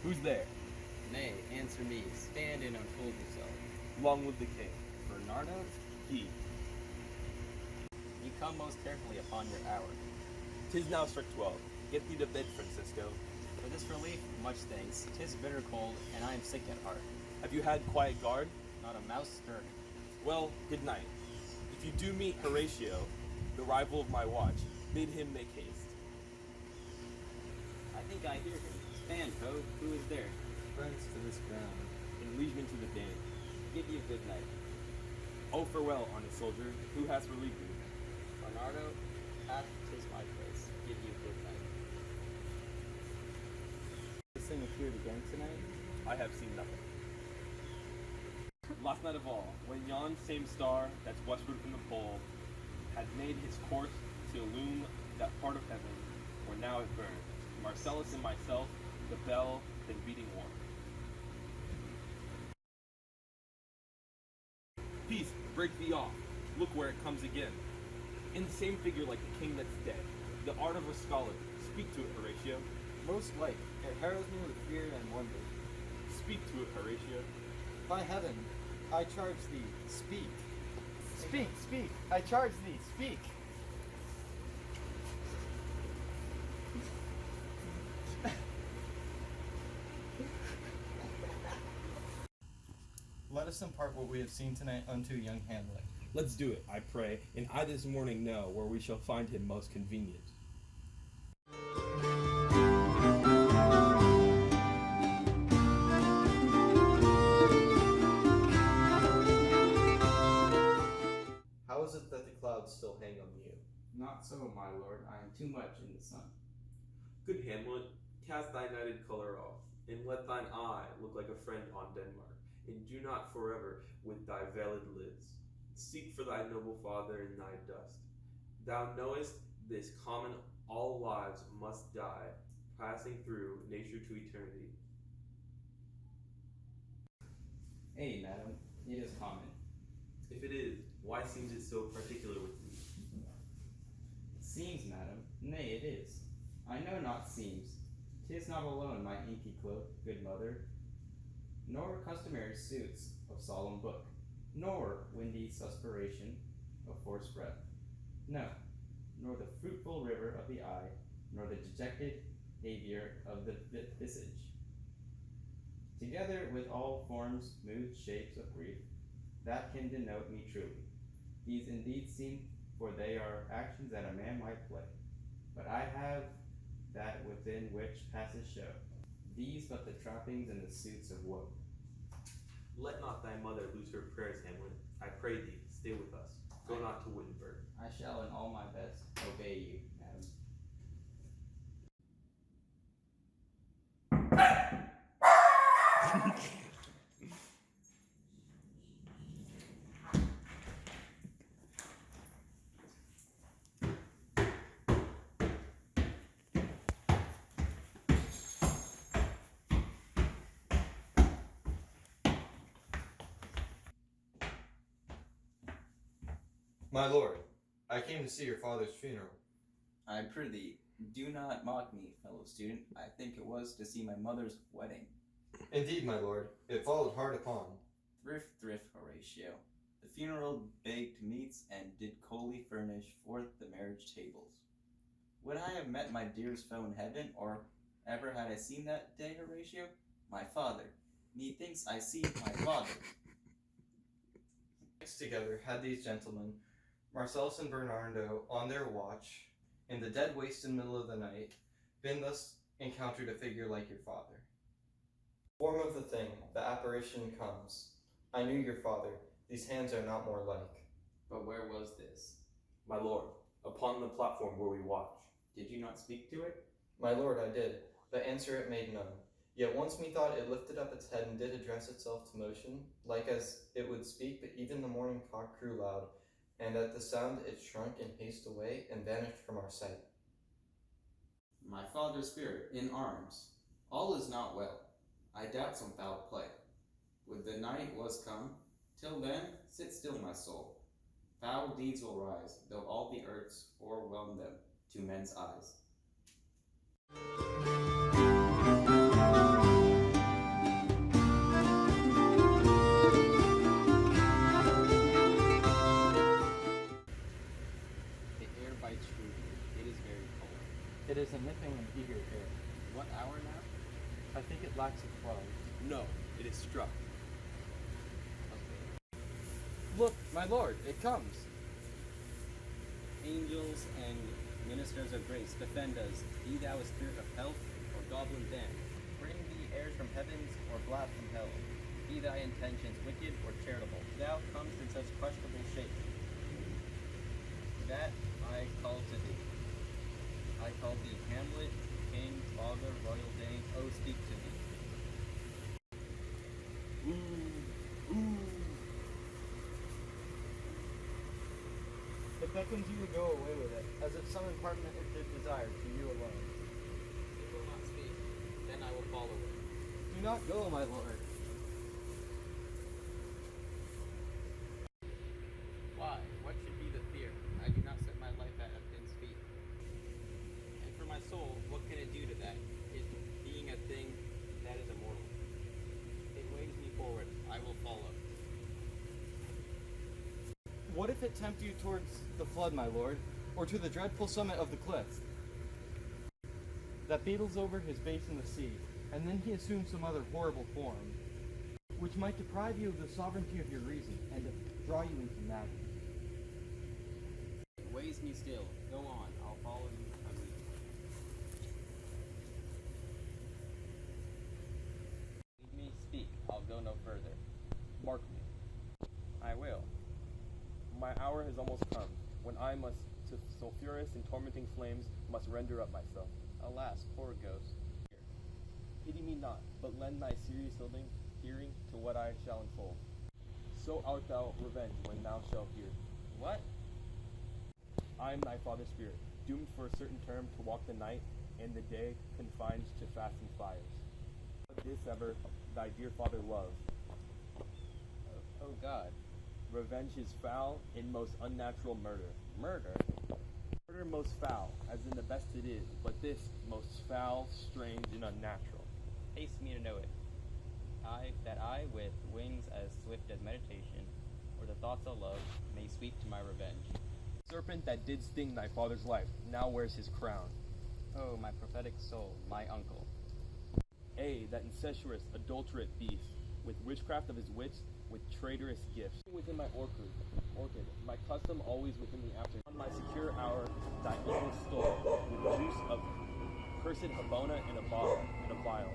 Who's there? Nay, answer me. Stand and unfold yourself. Long live the king. Bernardo, He. you come most carefully upon your hour. 'Tis now struck 12. Get thee to bed, Francisco. For this relief, much thanks. 'Tis bitter cold, and I am sick at heart. Have you had quiet guard? Not a mouse stirring. Well, good night. If you do meet Horatio, the rival of my watch, bid him make haste. I think I hear him. Stand, Cove. Who is there? Friends to this ground. And liegemen to the Dane. Give you good night. Oh, farewell, honest soldier. Who has relieved you? Bernardo, hath 'tis my place. Give you good night. This thing appeared again tonight? I have seen nothing. Last night of all, when yon same star that's westward from the pole had made his course to illume that part of heaven where now it burned, Marcellus and myself, the bell then beating warm. Peace, break thee off. Look where it comes again. In the same figure like the king that's dead. The art of a scholar. Speak to it, Horatio. Most like, it harrows me with fear and wonder. Speak to it, Horatio. By heaven, I charge thee, speak. Speak, speak, I charge thee, speak. Let us impart what we have seen tonight unto young Hamlet. Let's do it, I pray, and I this morning know where we shall find him most convenient. How is it that the clouds still hang on you? Not so, my lord. I am too much in the sun. Good Hamlet, cast thy nighted colour off, and let thine eye look like a friend on Denmark, and do not forever with thy veiled lids. Seek for thy noble father in thy dust. Thou knowest this common all lives must die, passing through nature to eternity. Ay, madam, it is common. If it is, why seems it so particular with thee? Seems, madam, nay, it is. I know not seems. 'Tis not alone my inky cloak, good mother, nor customary suits of solemn book, nor windy suspiration of forced breath. No, nor the fruitful river of the eye, nor the dejected avior of the visage. Together with all forms, moods, shapes of grief, that can denote me truly. These indeed seem, for they are actions that a man might play. But I have that within which passes show. These but the trappings and the suits of woe. Let not thy mother lose her prayers, Hamlet. I pray thee, stay with us. Go not to Wittenberg. I shall in all my best obey you, madam. My lord, I came to see your father's funeral. I prithee, do not mock me, fellow student. I think it was to see my mother's wedding. Indeed, my lord, it followed hard upon. Thrift, Horatio. The funeral baked meats and did coolly furnish forth the marriage tables. Would I have met my dearest foe in heaven, or ever had I seen that day, Horatio? My father. Methinks I see my father. Mixed together had these gentlemen, Marcellus and Bernardo, on their watch, in the dead wasted middle of the night, been thus encountered a figure like your father. Form of the thing, the apparition comes. I knew your father, these hands are not more like. But where was this? My lord, upon the platform where we watch. Did you not speak to it? My lord, I did, but answer it made none. Yet once methought it lifted up its head and did address itself to motion, like as it would speak, but even the morning cock crew loud, and at the sound it shrunk in haste away and vanished from our sight. My father's spirit, in arms. All is not well. I doubt some foul play. Would the night was come, till then, sit still, my soul. Foul deeds will rise, though all the earths o'erwhelm them to men's eyes. is a nipping and eager air. What hour now? I think it lacks a 12. No, it is struck. Okay. Look, my lord, it comes. Angels and ministers of grace, defend us. Be thou a spirit of health or goblin damned. Bring thee heirs from heavens or blast from hell. Be thy intentions wicked or charitable. Thou comest in such questionable shape. That I call to thee. I call thee Hamlet, king, father, royal dame. Oh, speak to me. It beckons you to go away with it, as if some impartment it did desire to you alone. It will not speak. Then I will follow it. Do not go, my lord. Why? What should be the fear? I do not set my life at a pin's feet. And for my soul, what can it do to that? It being a thing that is immortal. It waves me forward. I will follow. What if it tempt you towards the flood, my lord, or to the dreadful summit of the cliff that beetles over his base in the sea, and then he assumes some other horrible form, which might deprive you of the sovereignty of your reason and draw you into madness? It weighs me still. Go on. I'll follow you. Leave me speak. I'll go no further. Mark me. I will. My hour has almost come, when I must, to sulphurous and tormenting flames, must render up myself. Alas, poor ghost. Pity me not, but lend thy serious hearing to what I shall unfold. So art thou revenged when thou shalt hear. What? I am thy father's spirit, doomed for a certain term to walk the night, and the day confined to fasting fires. But this ever thy dear father loved. Oh God. Revenge is foul and most unnatural murder. Murder? Murder most foul, as in the best it is, but this most foul, strange, and unnatural. Haste me to know it. That I, with wings as swift as meditation, or the thoughts of love, may sweep to my revenge. Serpent that did sting thy father's life, now wears his crown. Oh, my prophetic soul, my uncle. That incestuous, adulterate beast, with witchcraft of his wits, with traitorous gifts. Within my orchid, my custom always within the afternoon. On my secure hour, thy evil stole, with juice of cursed Habona in a bottle, in a vial.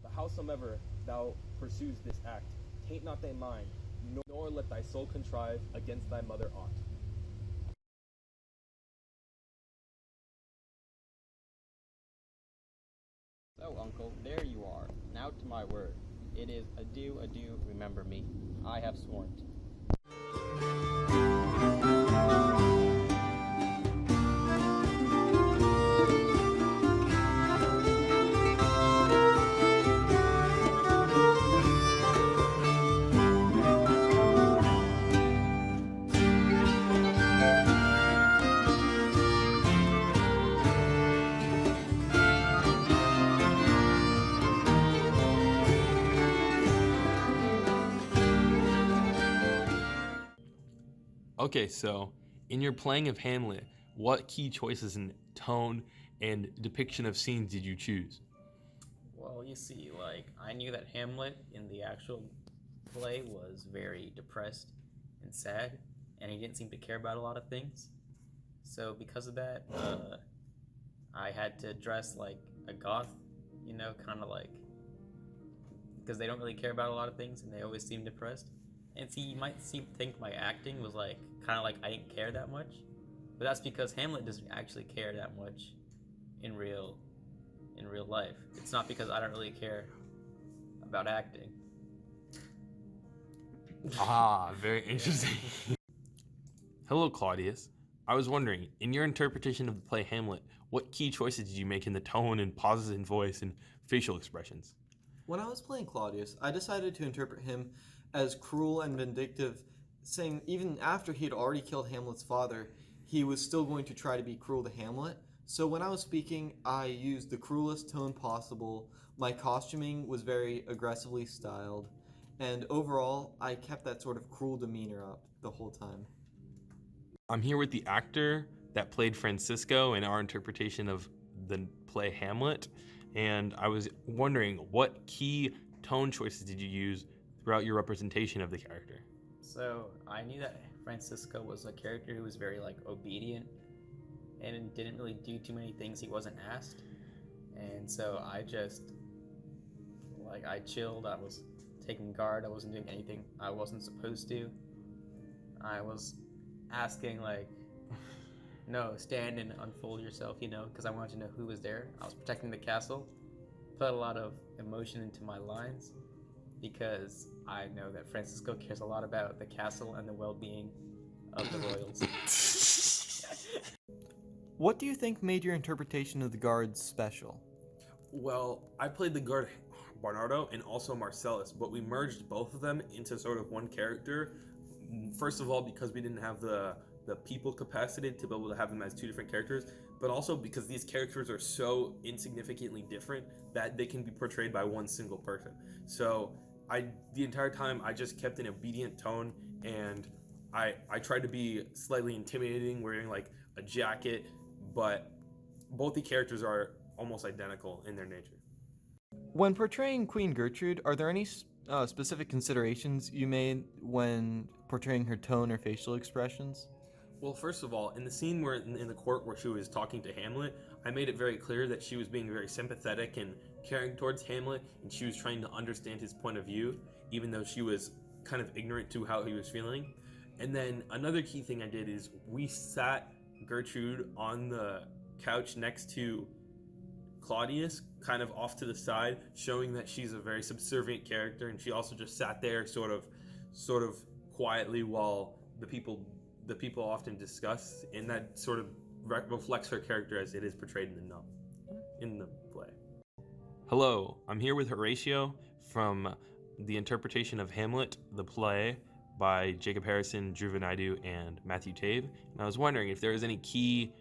But howsoever thou pursues this act, taint not thy mind, nor let thy soul contrive against thy mother aught. So, uncle, there you are. Now to my word. It is adieu, adieu, remember me. I have sworn. Okay, so in your playing of Hamlet, what key choices in tone and depiction of scenes did you choose? Well, you see, I knew that Hamlet in the actual play was very depressed and sad, and he didn't seem to care about a lot of things. So because of that, I had to dress like a goth, kind of because they don't really care about a lot of things, and they always seem depressed. And see, you might think my acting was kind of I didn't care that much, but that's because Hamlet doesn't actually care that much in real life. It's not because I don't really care about acting. Very interesting. Hello, Claudius. I was wondering, in your interpretation of the play Hamlet, what key choices did you make in the tone and pauses in voice and facial expressions? When I was playing Claudius, I decided to interpret him as cruel and vindictive, saying even after he had already killed Hamlet's father, he was still going to try to be cruel to Hamlet. So when I was speaking, I used the cruelest tone possible. My costuming was very aggressively styled, and overall, I kept that sort of cruel demeanor up the whole time. I'm here with the actor, that played Francisco in our interpretation of the play Hamlet, and I was wondering what key tone choices did you use throughout your representation of the character? So I knew that Francisco was a character who was very like obedient and didn't really do too many things he wasn't asked. And so I just I chilled, I was taking guard, I wasn't doing anything I wasn't supposed to. I was asking no, stand and unfold yourself, because I wanted to know who was there. I was protecting the castle. Put a lot of emotion into my lines because I know that Francisco cares a lot about the castle and the well-being of the royals. What do you think made your interpretation of the guards special? Well, I played the guard Bernardo and also Marcellus, but we merged both of them into sort of one character. First of all, because we didn't have the people capacity to be able to have them as two different characters, but also because these characters are so insignificantly different that they can be portrayed by one single person. So the entire time I just kept an obedient tone, and I tried to be slightly intimidating, wearing like a jacket, but both the characters are almost identical in their nature. When portraying Queen Gertrude, are there any specific considerations you made when portraying her tone or facial expressions? Well, first of all, in the scene where in the court where she was talking to Hamlet, I made it very clear that she was being very sympathetic and caring towards Hamlet, and she was trying to understand his point of view, even though she was kind of ignorant to how he was feeling. And then another key thing I did is we sat Gertrude on the couch next to Claudius, kind of off to the side, showing that she's a very subservient character, and she also just sat there sort of quietly while the people often discuss, and that sort of reflects her character as it is portrayed in the play. Hello, I'm here with Horatio from the interpretation of Hamlet, the play by Jacob Harrison, Dhruva Naidu, and Matthew Tave. And I was wondering if there was any key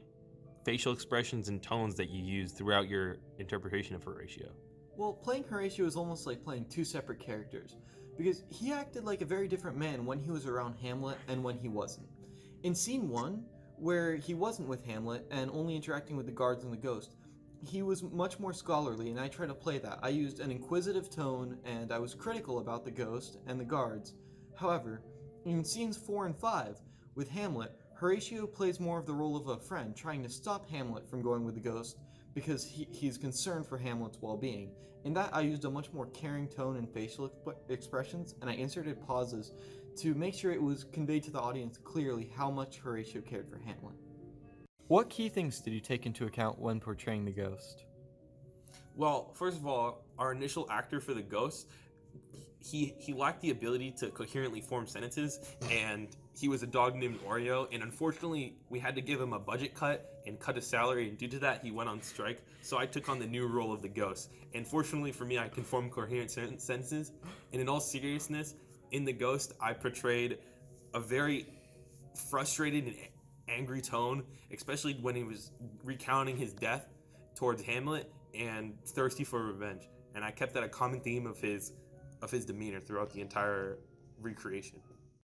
facial expressions and tones that you used throughout your interpretation of Horatio. Well, playing Horatio is almost like playing two separate characters, because he acted like a very different man when he was around Hamlet and when he wasn't. In scene 1, where he wasn't with Hamlet and only interacting with the guards and the ghost, he was much more scholarly, and I tried to play that. I used an inquisitive tone, and I was critical about the ghost and the guards. However, in scenes 4 and 5, with Hamlet, Horatio plays more of the role of a friend, trying to stop Hamlet from going with the ghost because he's concerned for Hamlet's well-being. In that, I used a much more caring tone and facial expressions, and I inserted pauses to make sure it was conveyed to the audience clearly how much Horatio cared for Hamlet. What key things did you take into account when portraying the ghost? Well, first of all, our initial actor for the ghost, he lacked the ability to coherently form sentences, and he was a dog named Oreo, and unfortunately we had to give him a budget cut and cut his salary, and due to that he went on strike, so I took on the new role of the ghost. And fortunately for me, I can form coherent sentences, and in all seriousness, in the ghost I portrayed a very frustrated and angry tone, especially when he was recounting his death towards Hamlet and thirsty for revenge, and I kept that a common theme of his demeanor throughout the entire recreation.